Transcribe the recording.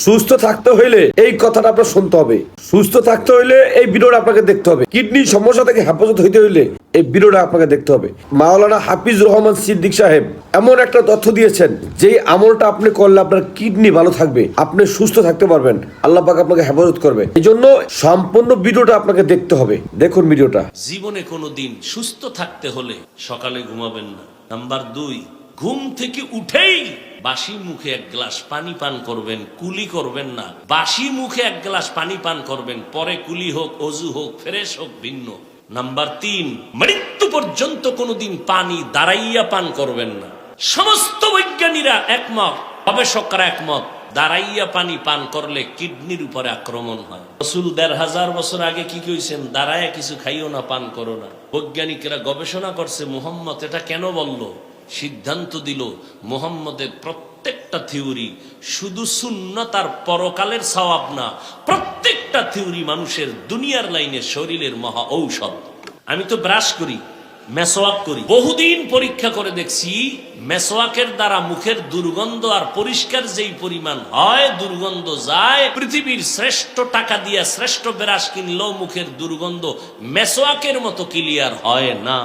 সুস্থ থাকতে হইলে এই কথাটা আপনার শুনতে হবে, সুস্থ থাকতে হইলে এই ভিডিওটা আপনাকে দেখতে হবে, কিডনির সমস্যা থেকে হেফাজত হইতে হইলে এই ভিডিওটা আপনাকে দেখতে হবে। মাওলানা হাফিজুর রহমান সিদ্দিক সাহেব এমন একটা তথ্য দিয়েছেন, যেই আমলটা আপনি করলে আপনার কিডনি ভালো থাকবে, আপনি সুস্থ থাকতে পারবেন, আল্লাহ পাক আপনাকে হেফাজত করবে। এই জন্য সম্পূর্ণ ভিডিওটা আপনাকে দেখতে হবে। দেখুন ভিডিওটা। জীবনে কোনোদিন সুস্থ থাকতে হলে সকালে ঘুমাবেন না। নাম্বার 2, ঘুম থেকে উঠেই বাসি মুখে এক গ্লাস পানি পান করবেন, কুলি করবেন না। বাসি মুখে এক গ্লাস পানি পান করবেন, পরে কুলি হোক, অজু হোক, ফ্রেশ হোক, ভিন্ন। নাম্বার 3, মৃত্যু পর্যন্ত কোনোদিন পানি দাঁড়াইয়া পান করবেন না। সমস্ত বৈজ্ঞানিকরা একমত, গবেষকরা একমত, দাঁড়াইয়া পানি পান করলে কিডনির উপরে আক্রমণ হয়। রাসূল ১৫০০ বছর আগে কি কইছেন? দাঁড়ায় কিছু খাইও না, পান করো না। বৈজ্ঞানিকরা গবেষণা করছে, মুহাম্মদ এটা কেন বলল? সিদ্ধান্ত দিল মুহাম্মদের প্রত্যেকটা থিওরি শুধু সুন্নাত আর পরকালের সওয়াব না, প্রত্যেকটা থিওরি মানুষের দুনিয়ার লাইনে শরীরের মহা ঔষধ। আমি তো ব্রাশ করি, মেসওয়াক করি, বহুদিন পরীক্ষা করে দেখছি মেসওয়াকের দ্বারা মুখের দুর্গন্ধ আর পরিষ্কার যেই পরিমাণ হয়, দুর্গন্ধ যায়। পৃথিবীর শ্রেষ্ঠ টাকা দিয়া শ্রেষ্ঠ ব্রাশ কিনলেও মুখের দুর্গন্ধ মেসওয়াকের মতো ক্লিয়ার হয় না।